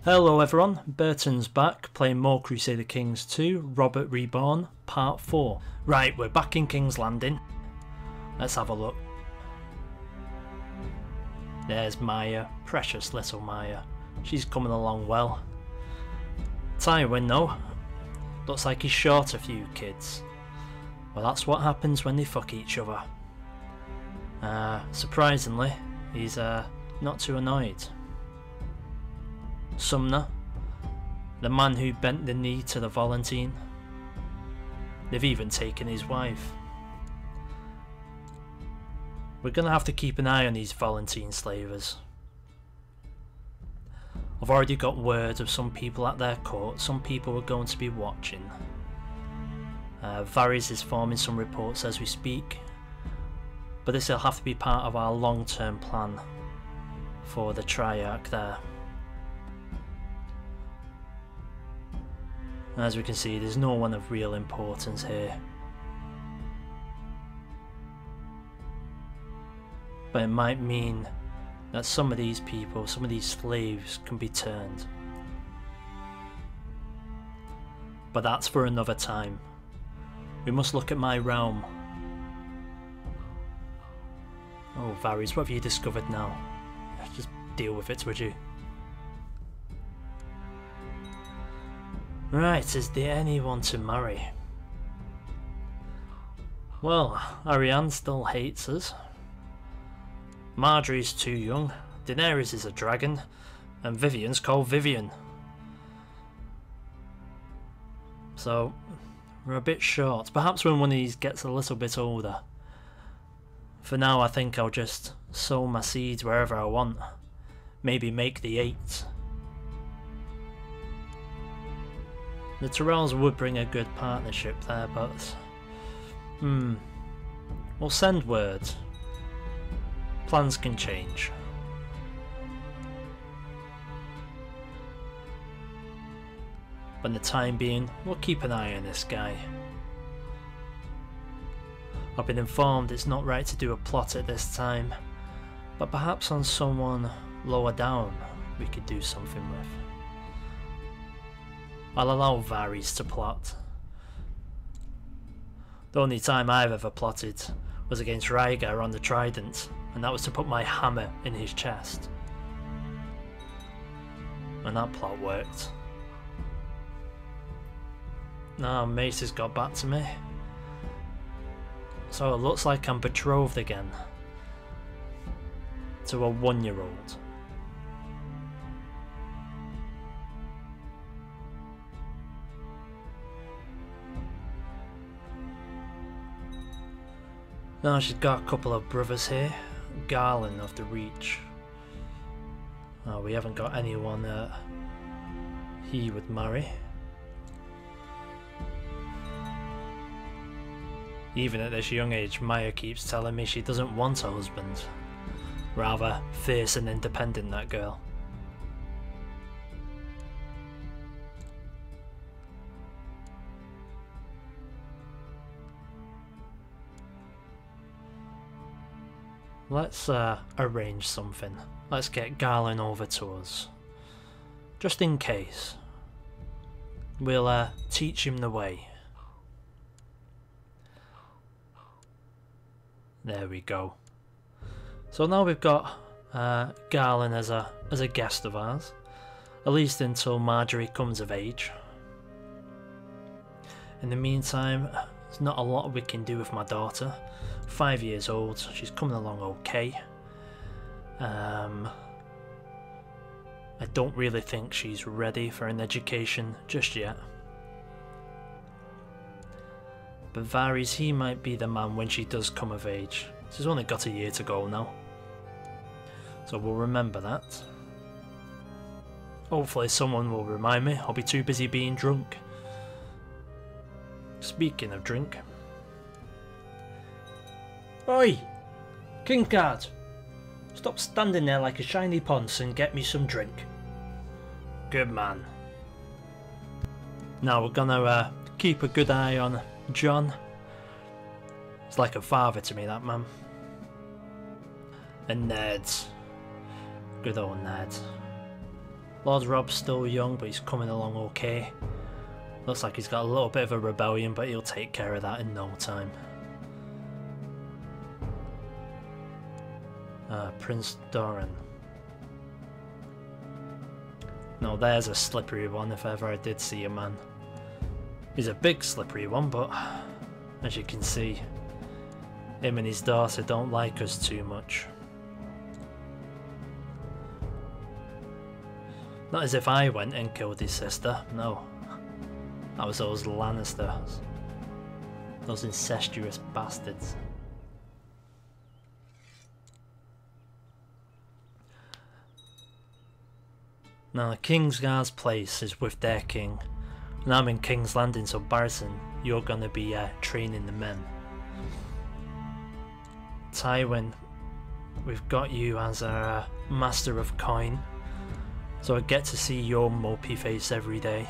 Hello everyone, Burton's back, playing more Crusader Kings 2, Robert Reborn, Part 4. Right, we're back in King's Landing. Let's have a look. There's Maya, precious little Maya. She's coming along well. Tywin though, looks like he's short a few kids. Well, that's what happens when they fuck each other. Surprisingly, he's not too annoyed. Sumner, the man who bent the knee to the Volantine. They've even taken his wife. We're gonna have to keep an eye on these Volantine slavers. I've already got word of some people at their court. Some people are going to be watching. Varys is forming some reports as we speak, but this will have to be part of our long-term plan for the Triarch there. As we can see, there's no one of real importance here. But it might mean that some of these people, some of these slaves can be turned. But that's for another time. We must look at my realm. Oh, Varys, what have you discovered now? Just deal with it, would you? Right, is there anyone to marry? Well, Arianne still hates us. Marjorie's too young. Daenerys is a dragon. And Vivian's called Vivian. So, we're a bit short. Perhaps when one of these gets a little bit older. For now, I think I'll just sow my seeds wherever I want. Maybe make the 8. The Tyrells would bring a good partnership there, but... We'll send word. Plans can change. But in the time being, we'll keep an eye on this guy. I've been informed it's not right to do a plot at this time, but perhaps on someone lower down we could do something with. I'll allow Varys to plot. The only time I've ever plotted was against Rhaegar on the Trident, and that was to put my hammer in his chest. And that plot worked. Now Mace has got back to me. So it looks like I'm betrothed again. To a 1-year-old. Now she's got a couple of brothers here. Garland of the Reach. Oh, we haven't got anyone he would marry. Even at this young age, Maya keeps telling me she doesn't want a husband. Rather fierce and independent, that girl. Let's arrange something. Let's get Garland over to us. Just in case. We'll teach him the way. There we go. So now we've got Garland as a guest of ours, at least until Marjorie comes of age. In the meantime, there's not a lot we can do with my daughter. 5 years old, she's coming along okay. I don't really think she's ready for an education just yet. But Varys, he might be the man when she does come of age. She's only got a year to go now. So we'll remember that. Hopefully someone will remind me. I'll be too busy being drunk. Speaking of drink. Oi! Kingsguard! Stop standing there like a shiny ponce and get me some drink. Good man. Now we're gonna keep a good eye on Jon. He's like a father to me, that man. And Ned. Good old Ned. Lord Rob's still young, but he's coming along okay. Looks like he's got a little bit of a rebellion, but he'll take care of that in no time. Prince Doran. No, there's a slippery one if ever I did see a man. He's a big slippery one, but as you can see, him and his daughter don't like us too much. Not as if I went and killed his sister, no. That was those Lannisters. Those incestuous bastards. Now the Kingsguard's place is with their king, and I'm in King's Landing, so Barristan, you're gonna be training the men. Tywin, we've got you as a master of coin, so I get to see your mopey face every day.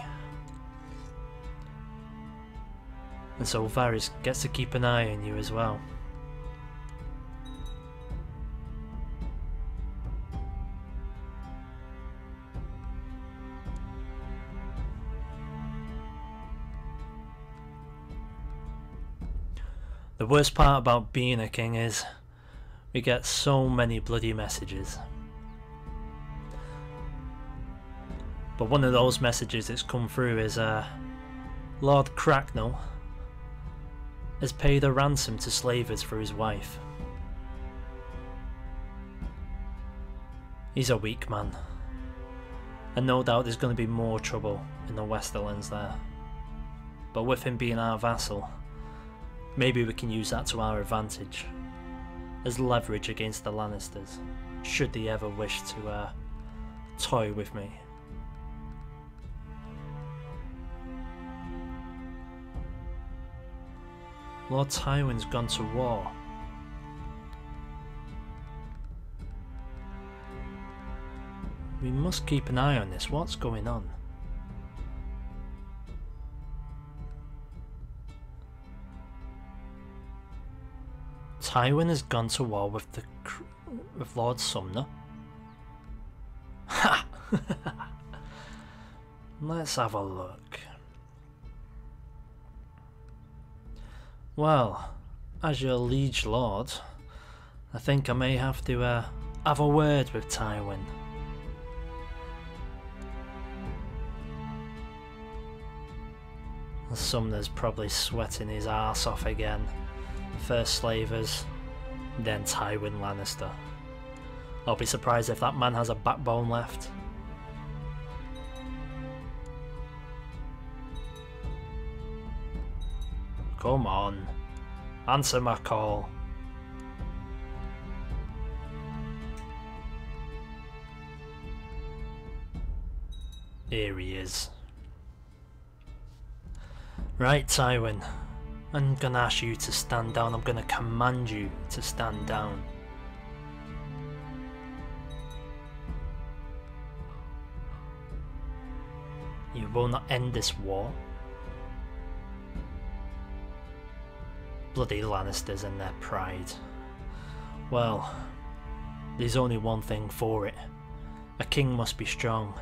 And so Varys gets to keep an eye on you as well. The worst part about being a king is we get so many bloody messages. But one of those messages that's come through is Lord Cracknell has paid a ransom to slavers for his wife. He's a weak man, and no doubt there's going to be more trouble in the Westerlands there. But with him being our vassal, maybe we can use that to our advantage, as leverage against the Lannisters, should they ever wish to toy with me. Lord Tywin's gone to war. We must keep an eye on this. What's going on? Tywin has gone to war with Lord Sumner. Ha! Let's have a look. Well, as your liege lord, I think I may have to have a word with Tywin. Sumner's probably sweating his arse off again. First slavers, then Tywin Lannister. I'll be surprised if that man has a backbone left. Come on, answer my call. Here he is. Right, Tywin, I'm gonna ask you to stand down. I'm gonna command you to stand down. You will not end this war. Bloody Lannisters and their pride. Well, there's only one thing for it. A king must be strong,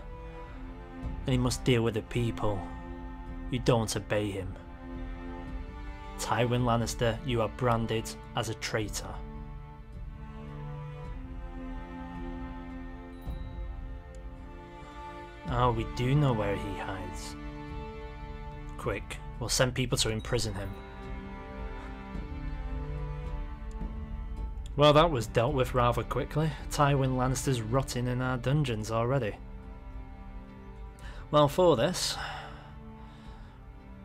and he must deal with the people who don't obey him. Tywin Lannister, you are branded as a traitor. Oh, we do know where he hides. Quick, we'll send people to imprison him. Well, that was dealt with rather quickly. Tywin Lannister's rotting in our dungeons already. Well, for this,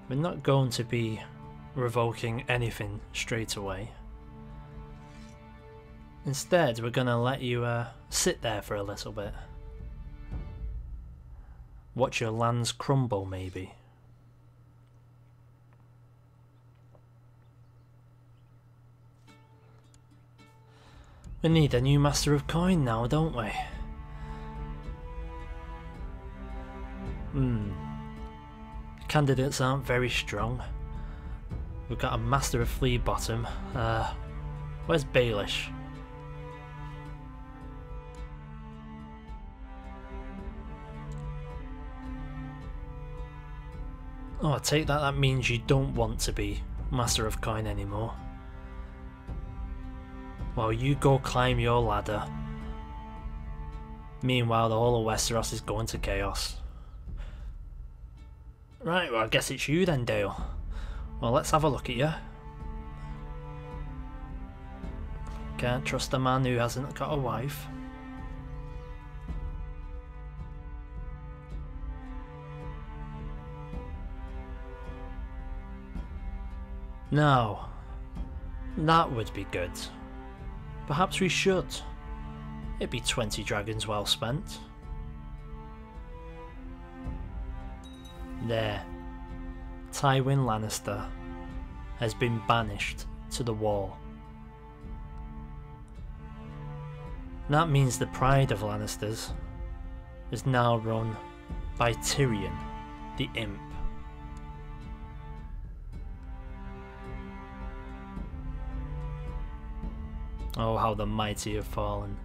we're not going to be revoking anything straight away. Instead, we're going to let you sit there for a little bit. Watch your lands crumble, maybe. We need a new Master of Coin now, don't we? Candidates aren't very strong. We've got a Master of Flea Bottom. Where's Baelish? Oh, I take that means you don't want to be Master of Coin anymore. Well, you go climb your ladder. Meanwhile, the whole of Westeros is going to chaos. Right, well, I guess it's you then, Dale. Well, let's have a look at you. Can't trust a man who hasn't got a wife. Now, that would be good. Perhaps we should. It'd be 20 dragons well spent. There. Tywin Lannister has been banished to the Wall. That means the pride of Lannisters is now run by Tyrion, the Imp. Oh, how the mighty have fallen.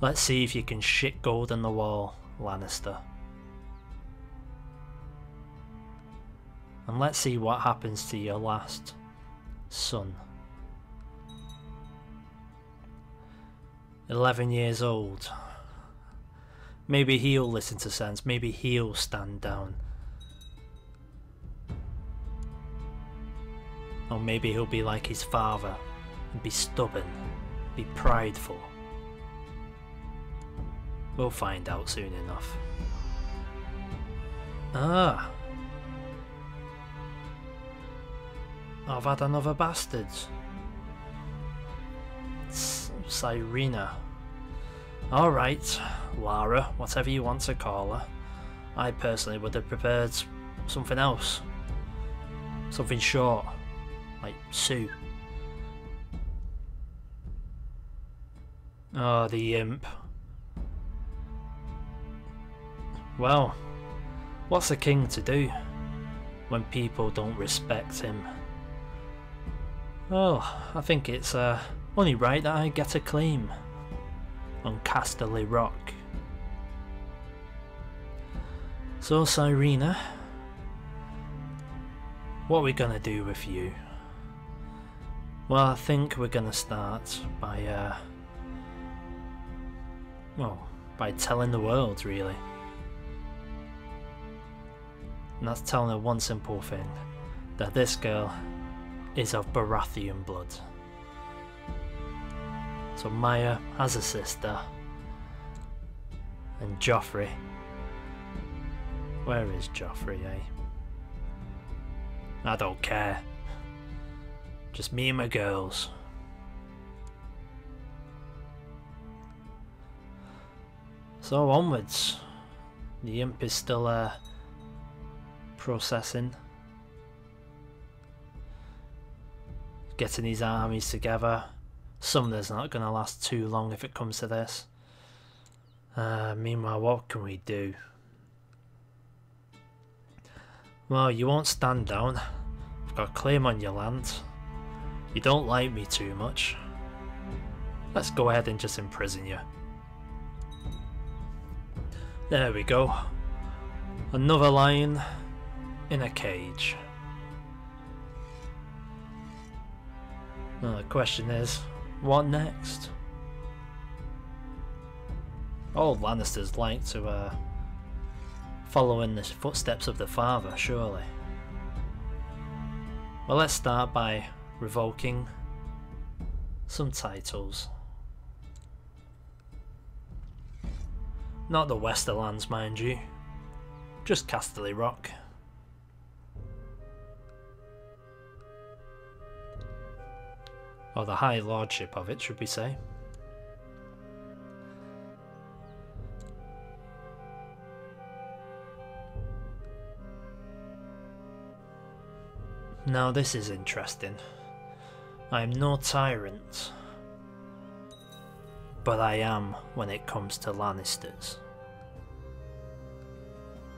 Let's see if you can shit gold on the wall, Lannister. And let's see what happens to your last son. 11 years old. Maybe he'll listen to sense, maybe he'll stand down. Or maybe he'll be like his father and be stubborn, be prideful. We'll find out soon enough. Ah! I've had another bastard. Cyrena. Alright, Lara, whatever you want to call her. I personally would have preferred something else. Something short, like Sue. Oh, the Imp. Well, what's a king to do when people don't respect him? Well, I think it's only right that I get a claim on Casterly Rock. So, Cyrena, what are we gonna do with you? Well, I think we're gonna start by by telling the world, really. And that's telling her one simple thing, that this girl is of Baratheon blood. So Maya has a sister, and Joffrey. Where is Joffrey, eh? I don't care. Just me and my girls. So onwards. The Imp is still processing. Getting his armies together. Sumner's not going to last too long if it comes to this. Meanwhile, what can we do? Well, you won't stand down. I've got a claim on your land. You don't like me too much. Let's go ahead and just imprison you. There we go. Another lion in a cage. Now the question is, what next? All Lannisters like to following the footsteps of the father, surely. Well, let's start by revoking some titles. Not the Westerlands, mind you, just Casterly Rock. Or the High Lordship of it, should we say. Now this is interesting. I am no tyrant, but I am when it comes to Lannisters.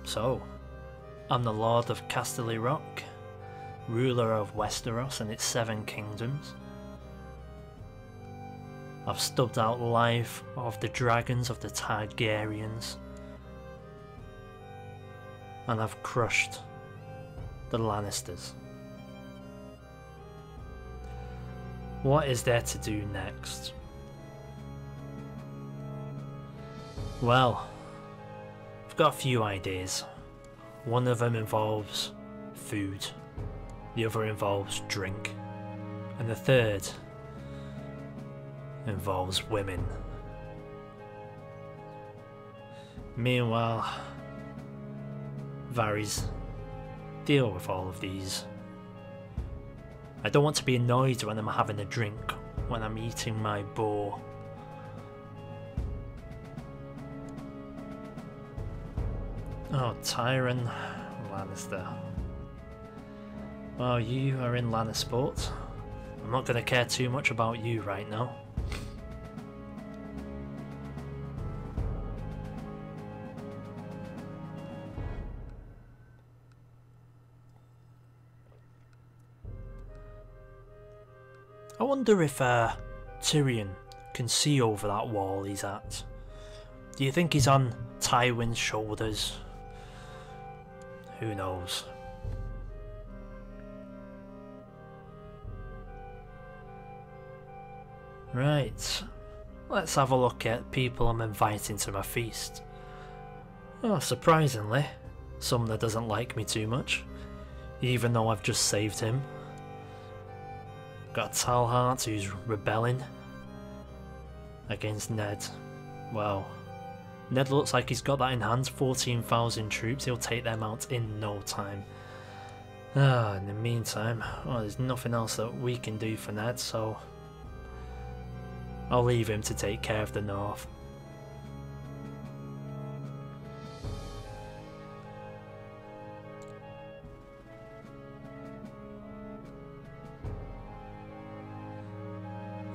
So, I'm the Lord of Casterly Rock, ruler of Westeros and its 7 kingdoms. I've stubbed out life of the dragons of the Targaryens, and I've crushed the Lannisters. What is there to do next? Well, I've got a few ideas. One of them involves food, the other involves drink, and the third involves women. Meanwhile, Varys deal with all of these. I don't want to be annoyed when I'm having a drink, when I'm eating my boar. Oh, Tyrion Lannister. Well, you are in Lannisport. I'm not going to care too much about you right now. I wonder if Tyrion can see over that wall he's at. Do you think he's on Tywin's shoulders? Who knows? Right, let's have a look at people I'm inviting to my feast. Oh, surprisingly, Sumner doesn't like me too much, even though I've just saved him. Got Talhart who's rebelling against Ned. Well, Ned looks like he's got that in hand, 14,000 troops, he'll take them out in no time. In the meantime, well, there's nothing else that we can do for Ned, so I'll leave him to take care of the north.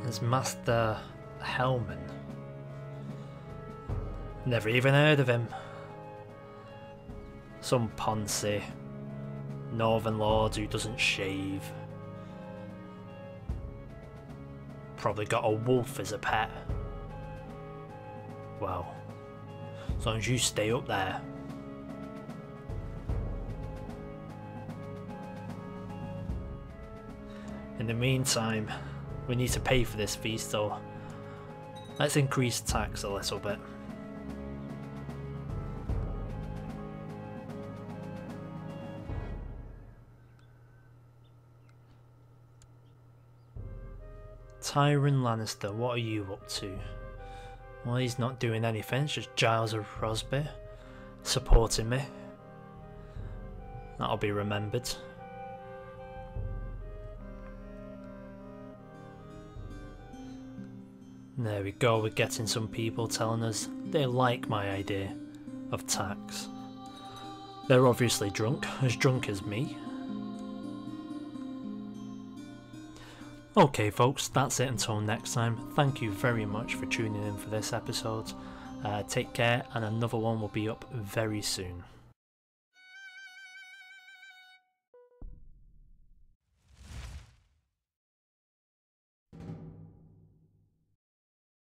There's Master Hellman. Never even heard of him. Some Poncy Northern Lord who doesn't shave. Probably got a wolf as a pet. Well, as long as you stay up there. In the meantime, we need to pay for this feast, so let's increase tax a little bit. Tyrion Lannister, what are you up to? Well, he's not doing anything, it's just Giles of Rosby supporting me. That'll be remembered. There we go, we're getting some people telling us they like my idea of tax. They're obviously drunk as me. Okay folks, that's it until next time. Thank you very much for tuning in for this episode. Take care, and another one will be up very soon.